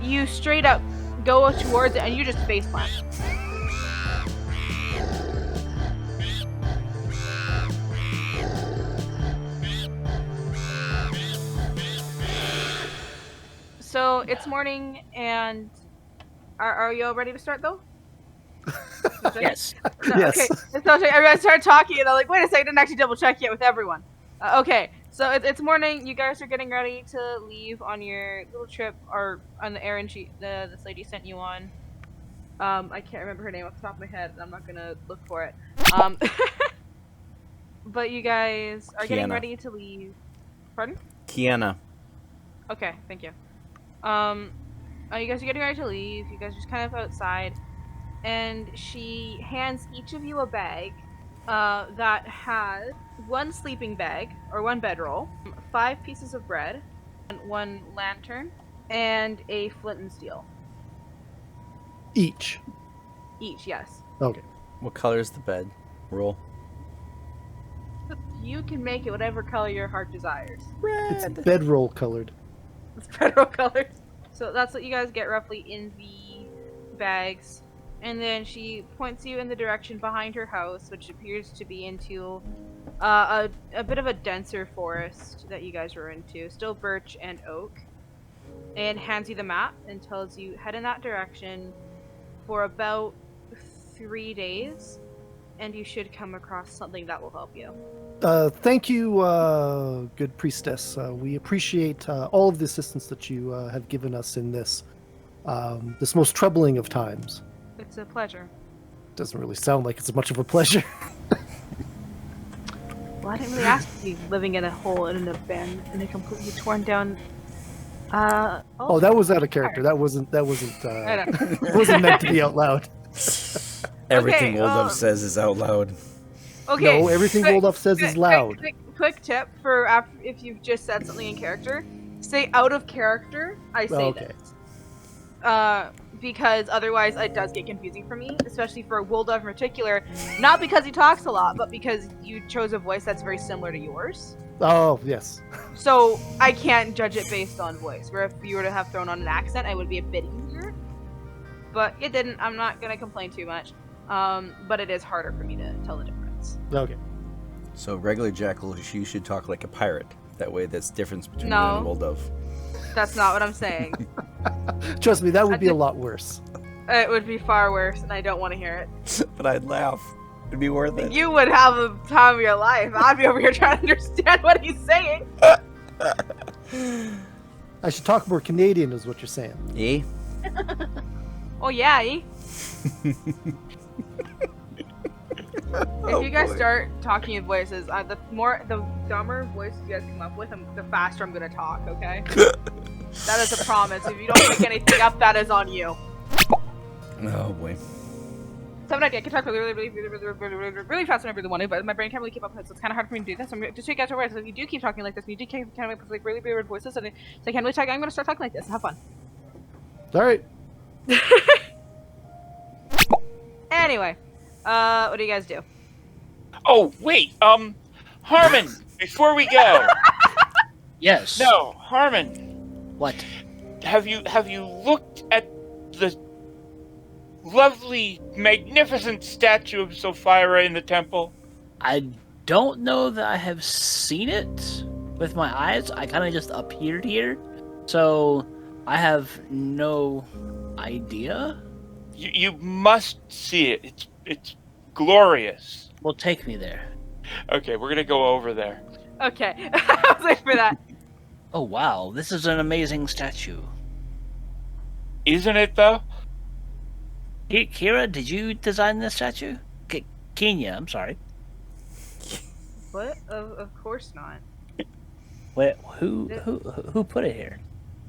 You straight up go towards it and you just face plant. So it's morning, and are you all ready to start though? Yes. No, Yes. Okay. So I started talking, and I'm like, wait a second, I didn't actually double check yet with everyone. Okay, so it's morning. You guys are getting ready to leave on your little trip, or on the errand this lady sent you on. I can't remember her name off the top of my head. I'm not gonna look for it. But you guys are getting Kiana. ready to leave. Pardon? Kiana. Okay, thank you. You guys are getting ready to leave. You guys are just kind of outside, and she hands each of you a bag that has one sleeping bag, or one bedroll, 5 pieces of bread, and 1 lantern, and a flint and steel. Each. Each, yes. Okay. What color is the bed? Roll. You can make it whatever color your heart desires. It's bedroll colored. It's bedroll colors. So that's what you guys get roughly in the bags. And then she points you in the direction behind her house, which appears to be into a bit of a denser forest that you guys were into. Still birch and oak. And hands you the map and tells you head in that direction for about 3 days. And you should come across something that will help you. Thank you, good priestess. We appreciate all of the assistance that you have given us in this most troubling of times. It's a pleasure. Doesn't really sound like it's much of a pleasure. Well, I didn't really ask to be living in a hole in a completely torn down. Oh, that was out of character. That wasn't wasn't meant to be out loud. Everything Okay, Oldov says is out loud. Okay. No, everything Olaf says is loud. Quick tip for if you've just said something in character, say out of character. I say this. Because otherwise it does get confusing for me, especially for Woldov in particular. Not because he talks a lot, but because you chose a voice that's very similar to yours. Oh, yes. So I can't judge it based on voice. Where if you were to have thrown on an accent, it would be a bit easier. But it didn't. I'm not gonna complain too much. But it is harder for me to tell the difference. Okay. So regular Jackal, you should talk like a pirate. That way, that's difference between No. you and Oldov. That's not what I'm saying. Trust me, that would be a lot worse. It would be far worse, and I don't want to hear it. But I'd laugh. It'd be worth it. You would have the time of your life. I'd be over here trying to understand what he's saying. I should talk more Canadian, is what you're saying. Eh? Oh yeah, eh? If you guys start talking in voices, the dumber voices you guys come up with, the faster I'm gonna talk. Okay? That is a promise. If you don't pick anything up, that is on you. Oh boy. So I have an idea. I can talk really fast whenever I really want to, but my brain can't really keep up with it, so it's kind of hard for me to do this. So I'm just take out your words. So if you do keep talking like this, and you do keep kind of with like really weird voices, and so I can't really talk, I'm gonna start talking like this. Have fun. All right. Anyway, what do you guys do? Oh, wait, Harmon, before we go. Yes. No, Harmon, What? have you looked at the lovely, magnificent statue of Sophia in the temple? I don't know that I have seen it with my eyes. I kind of just appeared here, so I have no idea. You must see it. It's glorious. Well, take me there. Okay, we're gonna go over there. Okay, I was waiting for that. Oh wow, this is an amazing statue. Isn't it though? Kira, did you design this statue? Kenya, I'm sorry. What? Of course not. Wait, who put it here?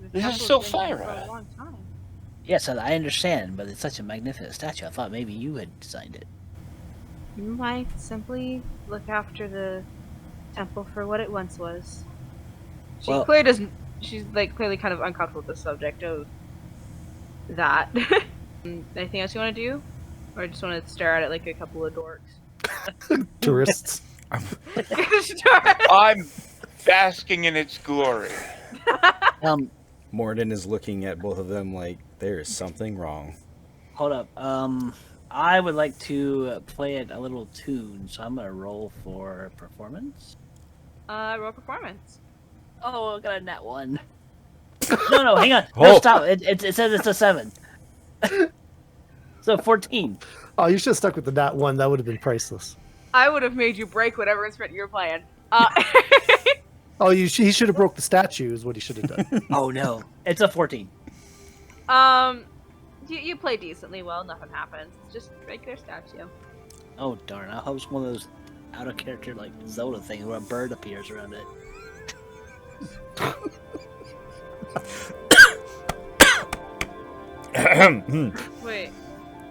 The This is temple's been here Sophia. for a long time. Yes, I understand, but it's such a magnificent statue. I thought maybe you had designed it. You might simply look after the temple for what it once was. She Well- clearly doesn't. She's like clearly kind of uncomfortable with the subject of that. Anything else you want to do, or just want to stare at it like a couple of dorks? Tourists. I'm basking in its glory. Morden is looking at both of them like there is something wrong. Hold up. I would like to play it a little tune, so I'm gonna roll for performance. Roll performance. Oh, I got a nat 1. No, hang on. No, Oh. stop. It says it's a 7. So 14. Oh, you should have stuck with the nat 1. That would have been priceless. I would have made you break whatever instrument you were playing. Oh, he should have broke the statue is what he should have done. Oh no, it's a 14. You play decently well. Nothing happens. Just break their statue. Oh darn! I hope it's one of those out of character like Zelda things where a bird appears around it. Wait,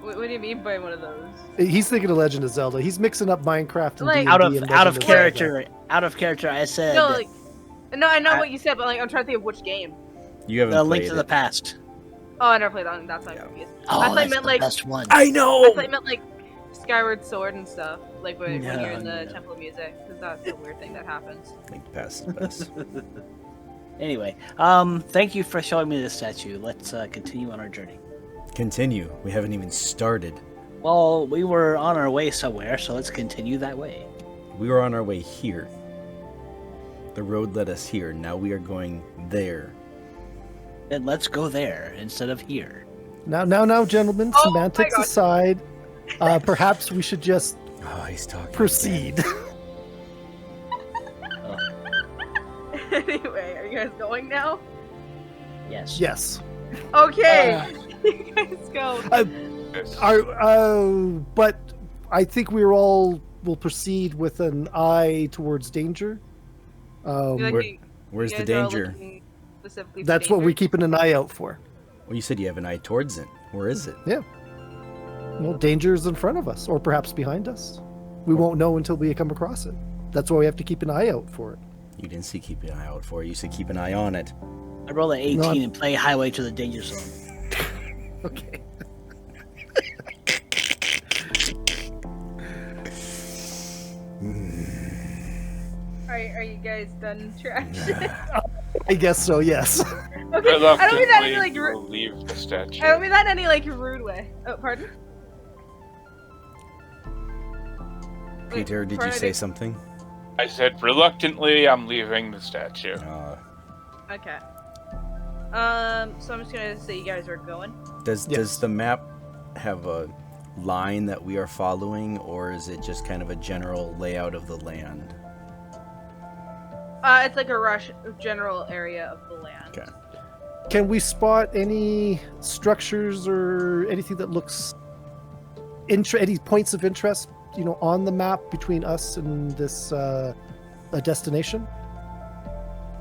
what do you mean by one of those? He's thinking of Legend of Zelda. He's mixing up Minecraft and Like- D&D Out and of Legend Zelda. character. Out of character. I said No, like, no, I know I- what you said, but like, I'm trying to think of which game. You haven't the played Link to it. the Past. Oh, I never played that one. That's not confused. Oh, I thought that's you meant the like best one. I I know. thought you meant like Skyward Sword and stuff, like when you're in the No. Temple of Music, because that's a weird thing that happens. Link past the best. Anyway, thank you for showing me this statue. Let's continue on our journey. Continue. We haven't even started. Well, we were on our way somewhere, so let's continue that way. We were on our way here. The road led us here. Now we are going there. Then let's go there instead of here. Now, gentlemen, Oh my semantics God. aside, perhaps we should just Oh, he's talking. proceed. Anyway, are you guys going now? Yes. Yes. Okay, you guys go. Yes. But I think will proceed with an eye towards danger. You're like, where- you Where's the guys are danger? looking specifically for That's what we're danger? keeping an eye out for. Well, you said you have an eye towards it. Where is it? Well, danger is in front of us, or perhaps behind us. We won't know until we come across it. That's why we have to keep an eye out for it. You didn't say keep an eye out for it. You said keep an eye on it. I roll an 18 No, I'm- and play Highway to the Danger Zone. Okay. Are you guys done traction? I guess so. Yes. Okay, I don't mean that in like Reluctantly, we'll leave the statue. I don't mean that in any like rude way. Oh, pardon? Wait, Peter, did you pardon, I say didn't- something? I said reluctantly, I'm leaving the statue. Okay. So I'm just gonna say you guys are going. Does Yes. the map have a line that we are following, or is it just kind of a general layout of the land? It's like a general area of the land. Okay. Can we spot any structures or anything that looks any points of interest, on the map between us and this a destination?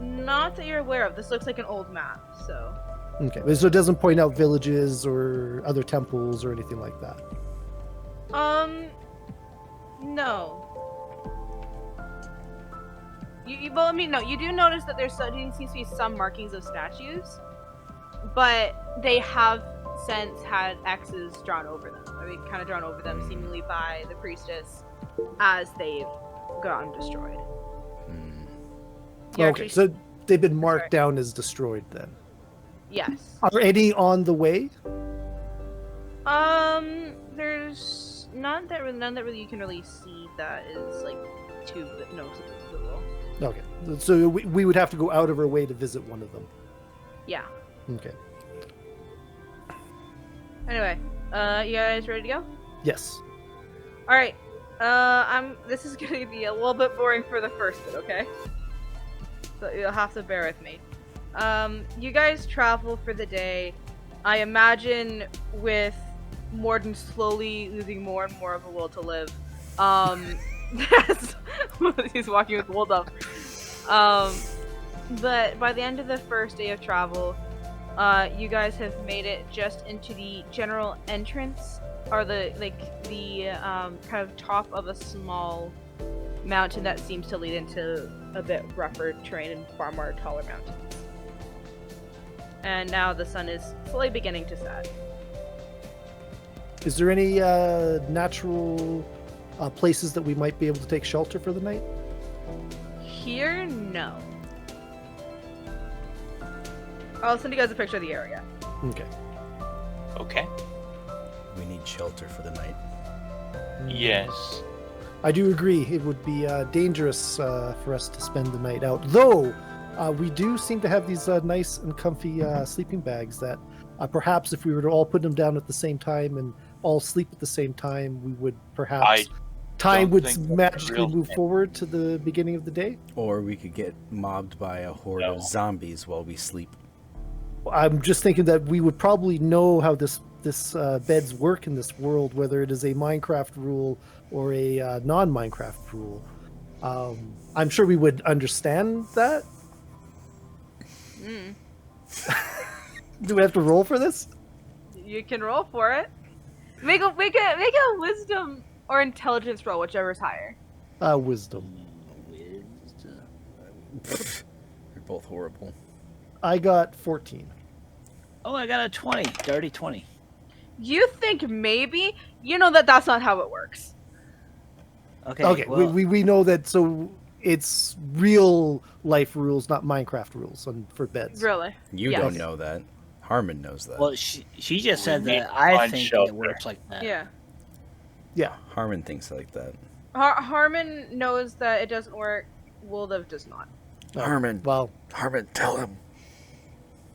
Not that you're aware of. This looks like an old map, so. Okay, so it doesn't point out villages or other temples or anything like that. No. Well, I mean, no. You do notice that there seems to be some markings of statues, but they have since had X's drawn over them. I mean, kind of drawn over them, seemingly by the priestess, as they've gotten destroyed. You Okay, actually- so they've been marked Sorry. down as destroyed then. Yes. Are any on the way? There's none that really you can really see that is like too noticeable. Okay, so we would have to go out of our way to visit one of them. Yeah. Okay. Anyway, you guys ready to go? Yes. All right. This is gonna be a little bit boring for the first bit, okay? So you'll have to bear with me. You guys travel for the day. I imagine with Morden slowly losing more and more of a will to live. That's he's walking with wool up. But by the end of the first day of travel, you guys have made it just into the general entrance, or the kind of top of a small mountain that seems to lead into a bit rougher terrain and far more taller mountains. And now the sun is slowly beginning to set. Is there any natural places that we might be able to take shelter for the night? Here, no. I'll send you guys a picture of the area. Okay. Okay. We need shelter for the night. Yes. I do agree. It would be dangerous for us to spend the night out. Though, we do seem to have these nice and comfy sleeping bags that perhaps if we were to all put them down at the same time and all sleep at the same time, we would perhaps... Time don't would think that's magically real. move forward to the beginning of the day. Or we could get mobbed by a horde No. of zombies while we sleep. I'm just thinking that we would probably know how this beds work in this world, whether it is a Minecraft rule or a non-Minecraft rule. I'm sure we would understand that. Mm. Do we have to roll for this? You can roll for it. Make a wisdom or intelligence roll, whichever's higher. Wisdom. You're both horrible. I got 14. Oh, I got a 20. Dirty 20. You think maybe? You know that's not how it works. Okay. Okay, Well, we know that, so it's real life rules, not Minecraft rules for beds. Really? You Yes. don't know that. Harmon knows that. well, she just said We that I find think shelter. it works like that. Yeah. Yeah. Harmon thinks like that. Harmon knows that it doesn't work. Wolf does not. Harmon. Well, Harmon, tell him.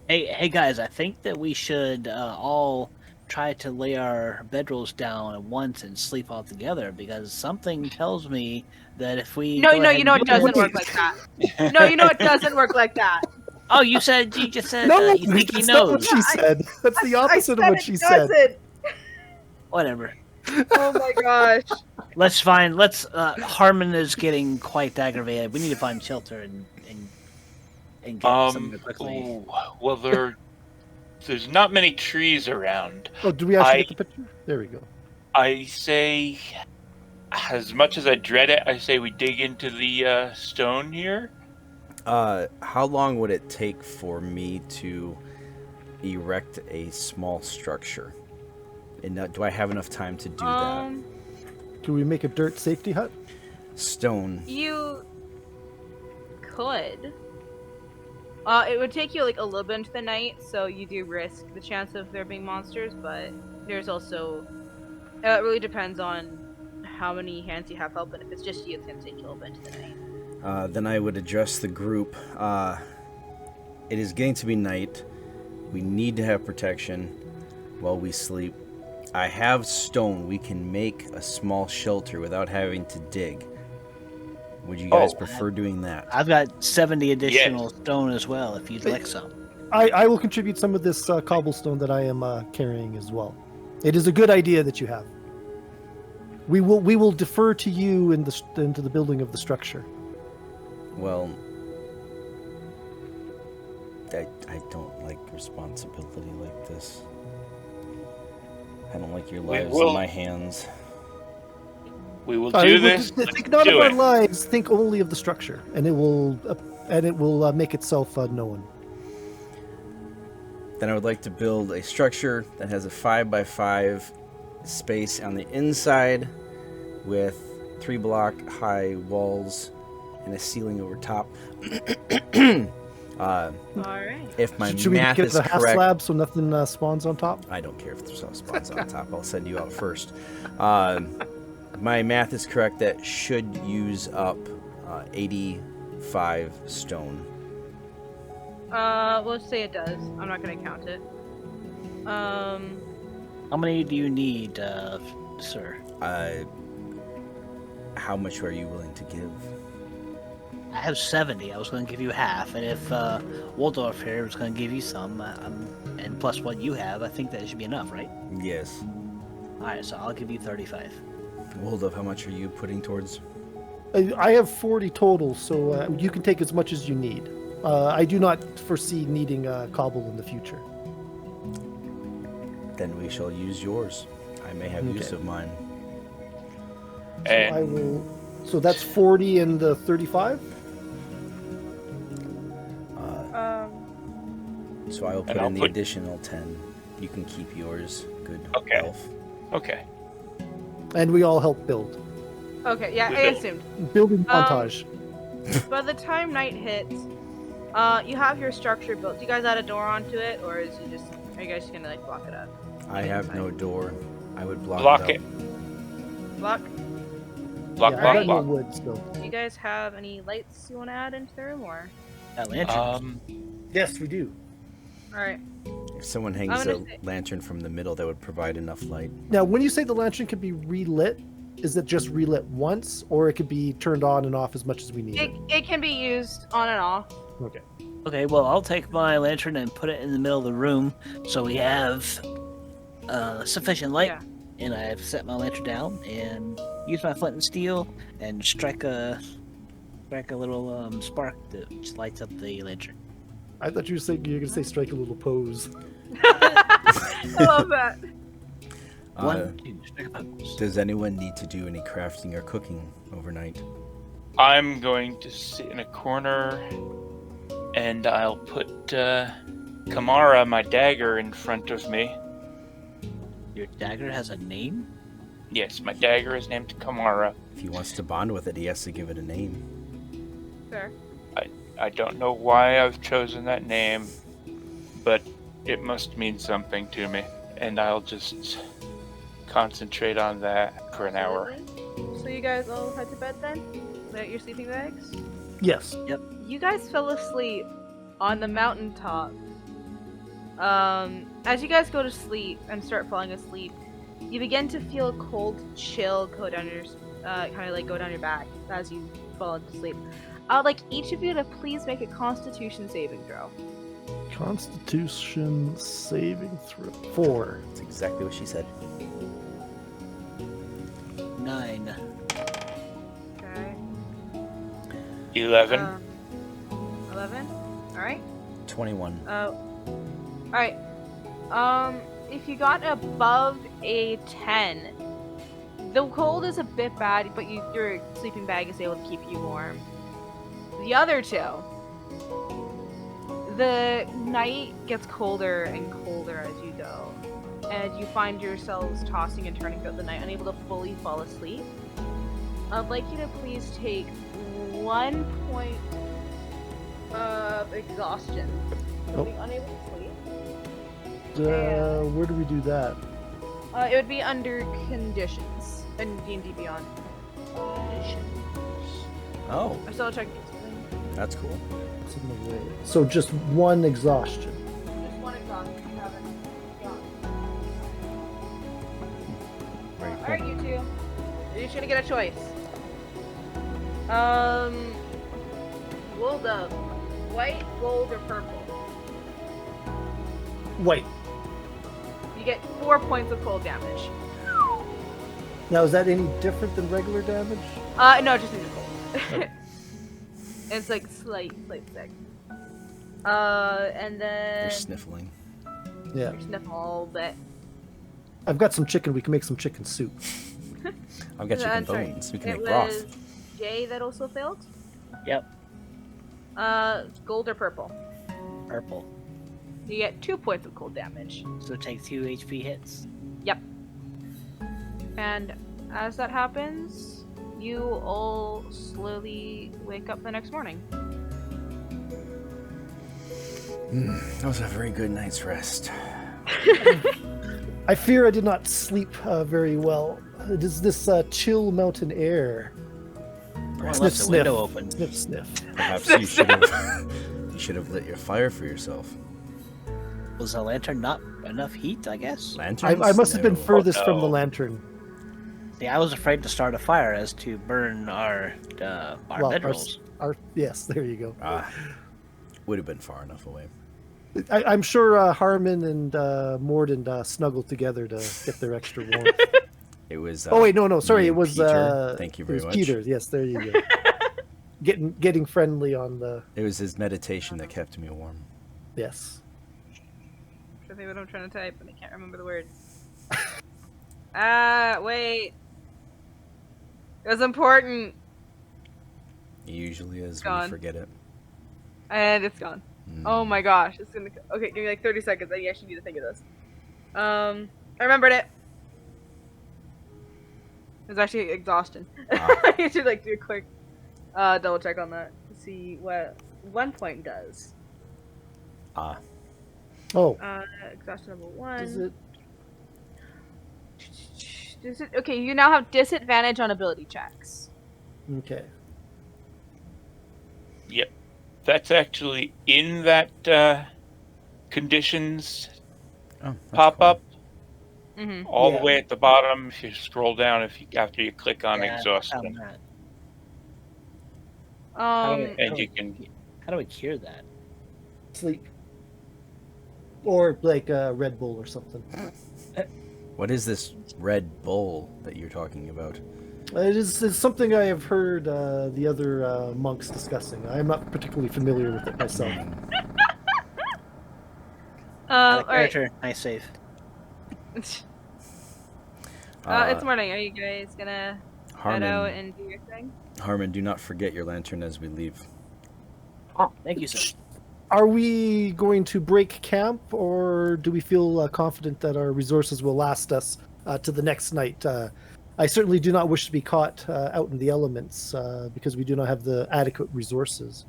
Hey guys, I think that we should all try to lay our bedrolls down at once and sleep all together, because something tells me that if we No, go no, ahead you know and it do doesn't it- work like that. No, you know it doesn't work like that. Oh, you just said no, you think he that's not what knows. she said. That's the opposite of what she said. Doesn't. Whatever. Oh my gosh. Let's Harmon is getting quite aggravated. We need to find shelter and get somewhere quickly. Oh, well, there's not many trees around. Oh, do we actually get the picture? There we go. I say, as much as I dread it, I say we dig into the stone here. How long would it take for me to erect a small structure? And do I have enough time to do that? Can we make a dirt safety hut? Stone. You could. It would take you like a little bit into the night, so you do risk the chance of there being monsters, but there's also... it really depends on how many hands you have helping. If it's just you, it's going to take you a little bit into the night. Then I would address the group. It is getting to be night. We need to have protection while we sleep. I have stone. We can make a small shelter without having to dig. Would you guys prefer doing that? I've got 70 additional stone as well, if you'd like some. I will contribute some of this cobblestone that I am carrying as well. It is a good idea that you have. We will defer to you into the building of the structure. Well, I don't like responsibility like this. I don't like your lives in my hands. We will do this. Think not of do our it. lives. Think only of the structure, and it will make itself known. Then I would like to build a structure that has a 5x5 space on the inside with 3-block high walls and a ceiling over top. Alright. If my Should we math get is the half correct, slab so nothing spawns on top? I don't care if there's spawns on top. I'll send you out first. My math is correct. That should use up 85 stone. Let's say it does. I'm not gonna count it. How many do you need, sir? How much are you willing to give? I have 70. I was going to give you half, and if Waldorf here was going to give you some, and plus what you have, I think that should be enough, right? Yes. All right, so I'll give you 35. Waldorf, how much are you putting towards? I have 40 total, so you can take as much as you need. I do not foresee needing cobble in the future. Then we shall use yours. I may have use Okay. of mine. So And I will. So that's 40 and 35. So I will put And I'll in the put- additional 10. You can keep yours. Good Okay. elf. okay. And we all help build. Okay, yeah, I assumed. Building montage. By the time night hits, You have your structure built. Do you guys add a door onto it, or are you guys just gonna like block it up? I have no door. I would block Block it. it. Block. Block, Yeah, I block, got no block. wood still. Do you guys have any lights you want to add into the room, or? That lantern. Yes, we do. All right. If someone hangs I'm a gonna say- lantern from the middle, that would provide enough light. Now, when you say the lantern can be relit, is it just relit once, or it could be turned on and off as much as we need it? It can be used on and off. Okay. Okay, well, I'll take my lantern and put it in the middle of the room so we have sufficient light. Yeah. And I've set my lantern down and use my flint and steel and strike a little spark that just lights up the lantern. I thought you were saying you were gonna say strike a little pose. I love that. One, two, strike a pose. Does anyone need to do any crafting or cooking overnight? I'm going to sit in a corner, and I'll put Kamara, my dagger, in front of me. Your dagger has a name? Yes, my dagger is named Kamara. If he wants to bond with it, he has to give it a name. Fair. I don't know why I've chosen that name, but it must mean something to me, and I'll just concentrate on that for an hour. So you guys all head to bed then? At your sleeping bags? Yes. You guys fell asleep on the mountaintop. As you guys go to sleep and start falling asleep, you begin to feel a cold chill go down your, kind of like go down your back as you fall into sleep. I'd like each of you to please make a Constitution saving throw. Constitution saving throw. 4. That's exactly what she said. 9. Okay. 11. 11. All right. 21. All right. If you got above a 10, the cold is a bit bad, but your sleeping bag is able to keep you warm. The other two, the night gets colder and colder as you go, and you find yourselves tossing and turning throughout the night, unable to fully fall asleep. I'd like you to please take 1 point of exhaustion. So being unable to sleep. Where do we do that? It would be under conditions in D&D Beyond. Conditions. Oh, I'm still checking. that's cool. It's in the way. So just 1 exhaustion. Just 1 exhaustion. You haven't got. Very cool. Alright, you two. You're each gonna get a choice. Gold of white, gold, or purple. White. You get 4 points of cold damage. Now, is that any different than regular damage? No, it just means it's cold. It's like slight sick. And then You're sniffling. Yeah. you're sniffing a little bit. I've got some chicken. We can make some chicken soup. I've got chicken I'm sorry. bones. We can It make broth. was Jay that also failed. Yep. Gold or purple. Purple. You get 2 points of cold damage. So take 2 HP hits. Yep. And as that happens, you all slowly wake up the next morning. That was a very good night's rest. I fear I did not sleep very well. It is this chill mountain air. Or Sniff, left the sniff. window open. Sniff, sniff. Perhaps you should have you should have lit your fire for yourself. Was the lantern not enough heat, I guess? Lanterns? I must have been No. furthest from the no. lantern. See, I was afraid to start a fire as to burn our Well, bedrolls. Yes, there you go. Would have been far enough away. I'm sure Harmon and Morden snuggled together to get their extra warmth. It was. Oh wait, no, sorry, me it and was. Peter. Thank you It very was much. Peter. Yes, there you go. getting friendly on the. It was his meditation that kept me warm. Yes. I think what I'm trying to type, but I can't remember the word. Wait. It was important, It usually is when Gone. you forget it. and it's gone. Oh my gosh, it's gonna. Okay, give me like 30 seconds. I actually need to think of this. I remembered it. It was actually exhaustion. Ah. I need to like do a quick double check on that to see 1 point does. Ah. Oh, Exhaustion level 1. is it? Okay, you now have disadvantage on ability checks. Okay. Yep. That's actually in that conditions Oh, that's pop cool. up Mm-hmm. all Yeah. the way at the bottom. If you scroll down, after you click on Yeah, I exhaustion, found that. and you can. How do I cure that? Sleep. Or like a Red Bull or something. What is this Red Bull that you're talking about? It's something I have heard the other monks discussing. I'm not particularly familiar with it myself. Out of All right. character, nice save. It's Uh, morning. Are you guys gonna head out and do your thing? Harmon, do not forget your lantern as we leave. Thank you, sir. Are we going to break camp, or do we feel confident that our resources will last us to the next night? I certainly do not wish to be caught out in the elements because we do not have the adequate resources.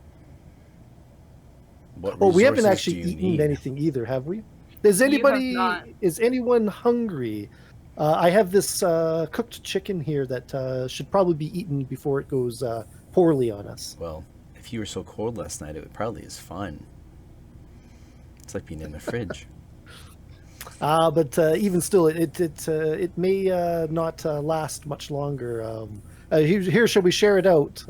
What Oh, we haven't resources actually do you eaten need? anything either, have we? Is have anybody? not. Is anyone hungry? I have this cooked chicken here that should probably be eaten before it goes poorly on us. Well, if you were so cold last night, it probably is fun. It's like being in the fridge. But even still, it may not last much longer. Here, shall we share it out?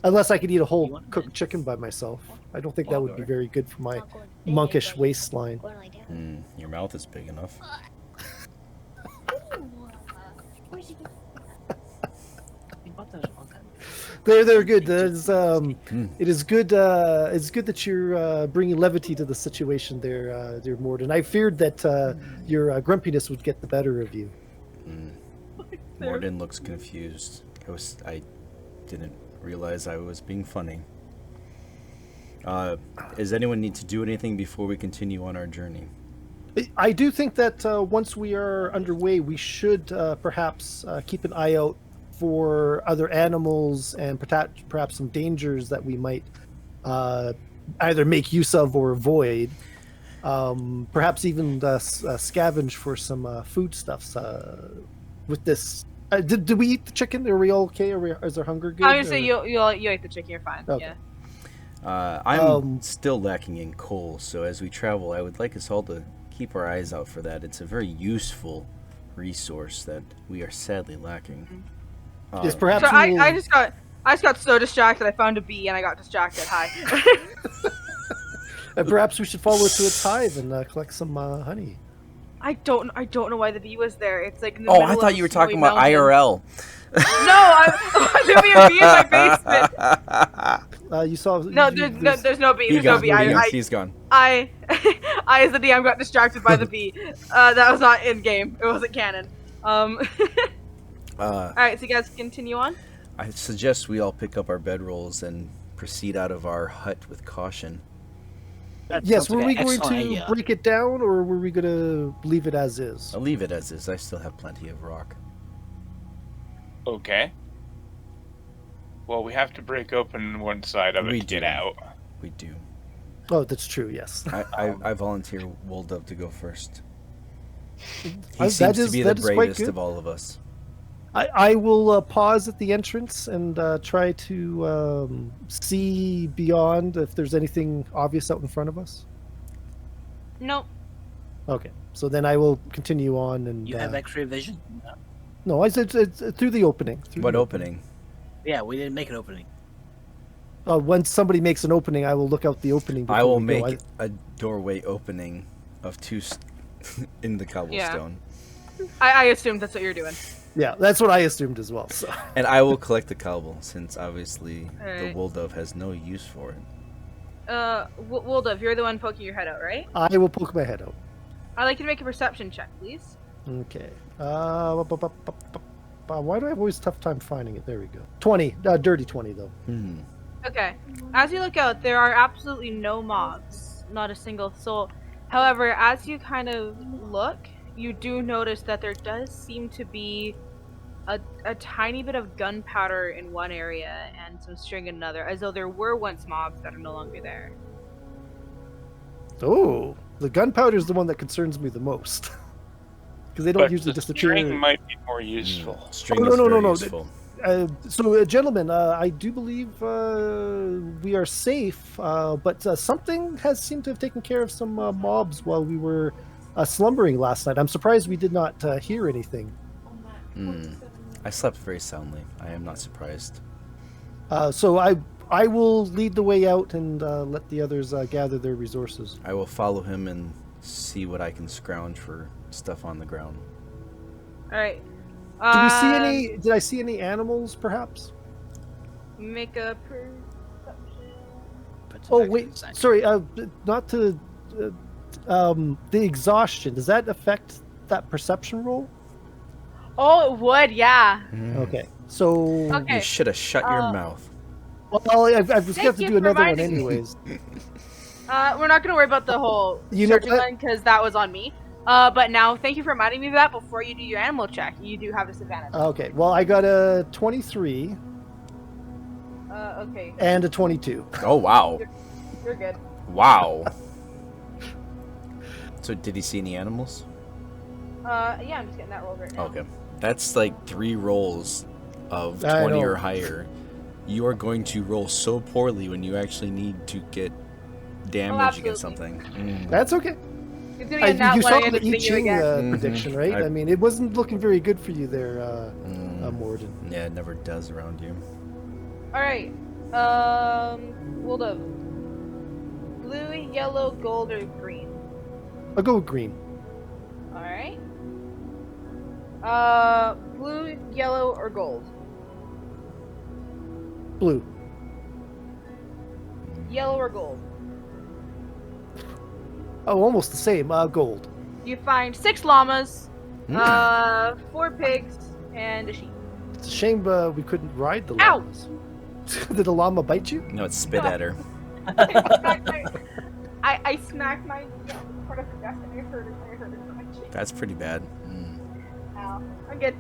Unless I could eat a whole cooked chicken by myself. I don't think that would be very good for my monkish waistline. Your mouth is big enough. They're good. It is good. It's good that you're bringing levity to the situation there, dear Morden. I feared that your grumpiness would get the better of you. Morden looks confused. I didn't realize I was being funny. Does anyone need to do anything before we continue on our journey? I do think that once we are underway, we should perhaps keep an eye out for other animals and perhaps some dangers that we might either make use of or avoid. Perhaps even scavenge for some foodstuffs with this. Did we eat the chicken? Are we all okay? Is our hunger good? I would say you ate the chicken. You're fine. Okay. Yeah. I'm still lacking in coal, so as we travel, I would like us all to keep our eyes out for that. It's a very useful resource that we are sadly lacking. Yes, perhaps. So I just got so distracted. I found a bee and I got distracted. Hi. Perhaps we should follow it to its hive and collect some honey. I don't know why the bee was there. It's like in the Oh, middle I thought of you were a snowy talking about mountain. IRL. No, there'd be a bee in my basement. You saw? No, there's no bee. He's There's no gone. bee. He's gone. I as the DM got distracted by the bee. That was not in game. It wasn't canon. All right, so you guys continue on. I suggest we all pick up our bedrolls and proceed out of our hut with caution. Yes, Sounds were like we an going excellent to idea. break it down, or were we going to leave it as is? I'll leave it as is. I still have plenty of rock. Okay. Well, we have to break open one side of it We to get do. out. We do. Oh, that's true. Yes. I volunteer Woldove to go first. He That seems to is- be that the is quite bravest good. of all of us. I will pause at the entrance and try to see beyond if there's anything obvious out in front of us. Nope. Okay, so then I will continue on and. You have X-ray vision? No, I said it's through the opening. What opening? Yeah, we didn't make an opening. Once somebody makes an opening, I will look out the opening. I before will we go. make a doorway opening of two in the cobblestone. I assumed that's what you're doing. Yeah, that's what I assumed as well. So. And I will collect the cobble, since obviously the Alright. Woldove has no use for it. Woldove, you're the one poking your head out, right? I will poke my head out. I'd like you to make a perception check, please. Okay. Why do I have always a tough time finding it? There we go. 20. Dirty 20, though. Okay. As you look out, there are absolutely no mobs. Not a single soul. However, as you kind of look, you do notice that there does seem to be a tiny bit of gunpowder in one area and some string in another, as though there were once mobs that are no longer there. Oh, the gunpowder is the one that concerns me the most. Because they don't But usually the disappear. string might be more useful. String no, is no, no, very no. useful. So, gentlemen, I do believe we are safe, but something has seemed to have taken care of some mobs while we were slumbering last night. I'm surprised we did not hear anything. I slept very soundly. I am not surprised. So I will lead the way out and let the others gather their resources. I will follow him and see what I can scrounge for stuff on the ground. All right. Did we see any? Did I see any animals, perhaps? Make a perception. Puts it Oh back to wait, the side. sorry. Not to the exhaustion. Does that affect that perception roll? Oh, it would, yeah. Okay, so Okay. You should have shut your mouth. well, I was Thank going to you do for another one reminding me. anyways. We're not gonna worry about the whole You know searching what? one because that was on me. But now, thank you for reminding me of that. Before you do your animal check, you do have disadvantage. Okay, well, I got a 23 Okay, and a 22. Oh, wow. you're good. Wow. So did he see any animals? Yeah, I'm just getting that rolled right now. Okay. That's like 3 rolls of I 20 know. or higher. You are going to roll so poorly when you actually need to get damage against absolutely. something. That's okay. It's gonna get that You one. saw I end the up hitting I you Ching again. prediction, right? I- I mean, it wasn't looking very good for you there, Morden. Yeah, it never does around you. All right. Hold up. Blue, yellow, gold, or green. I'll go with green. All right. Blue, yellow, or gold. Blue. Yellow or gold. Oh, almost the same. Gold. You find 6 llamas, Hmm. 4 pigs, and a sheep. It's a shame we couldn't ride the Ow! llamas. Did the llama bite you? No, it's spit at her. I smacked my part of the desk and I heard it from my cheek. That's pretty bad. Ow. I'm good.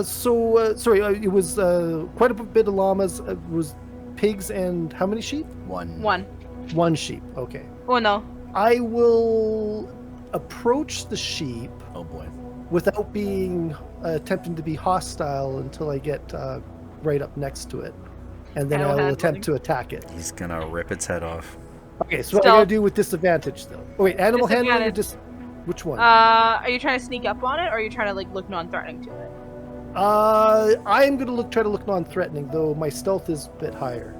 Sorry, it was quite a bit of llamas. It was pigs and how many sheep? 1. 1. One sheep. Okay. Oh no. I will approach the sheep Oh boy. without being attempting to be hostile until I get right up next to it, and then I Animal will handling. attempt to attack it. He's gonna rip its head off. Okay, so what I gotta Stealth. do with disadvantage though? Oh wait, animal handling or Disadvantage. just which one? Are you trying to sneak up on it, or are you trying to like look non-threatening to it? I am gonna try to look non-threatening, though my stealth is a bit higher.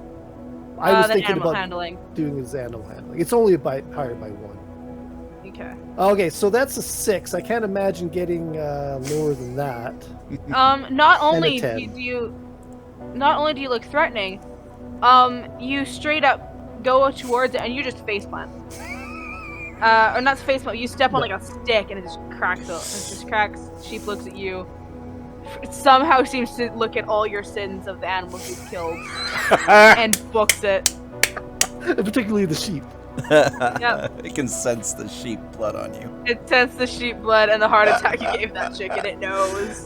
I was Then thinking animal about handling. doing his animal handling. It's only higher by 1. Okay. Okay, so that's a 6. I can't imagine getting lower than that. Not only 10. do you look threatening, you straight up go towards it and you just faceplant. Or not faceplant. You step on like a stick and it just cracks. It just cracks. Sheep looks at you. It somehow seems to look at all your sins of the animals you've killed and books it. Particularly the sheep. It can sense the sheep blood on you. It sensed the sheep blood and the heart attack you gave that chicken. It knows.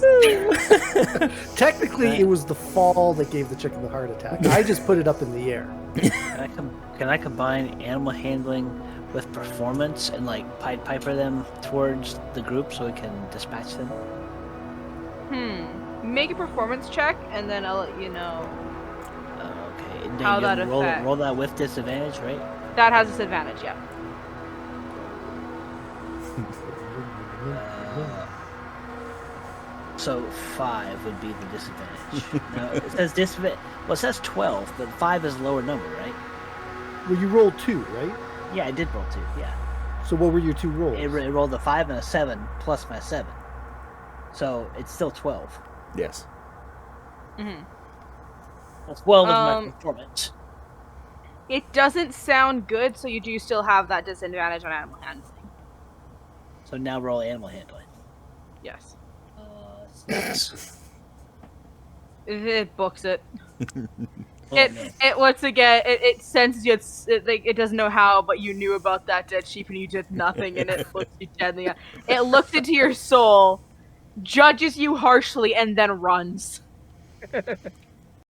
Technically, it was the fall that gave the chicken the heart attack. I just put it up in the air. Can I combine animal handling with performance and like Pied Piper them towards the group so we can dispatch them? Make a performance check and then I'll let you know. Okay. And then How you that roll, affect- roll that with disadvantage, right? That has disadvantage, yeah. So 5 would be the disadvantage. Now, it says disadvantage. Well, it says 12, but 5 is a lower number, right? Well, you rolled 2, right? Yeah, I did roll 2. Yeah, So what were your 2 rolls? it rolled a 5 and a 7 plus my 7, so it's still 12. Yes. Mm-hmm. Well, 12 is my Um, performance. It doesn't sound good, so you do still have that disadvantage on animal handling. So now roll animal handling. Yes. 6. It books it. Oh, It man. once again it senses you. It doesn't know how, but you knew about that dead sheep and you did nothing, and it looked you dead in the eye. It looked into your soul, judges you harshly, and then runs.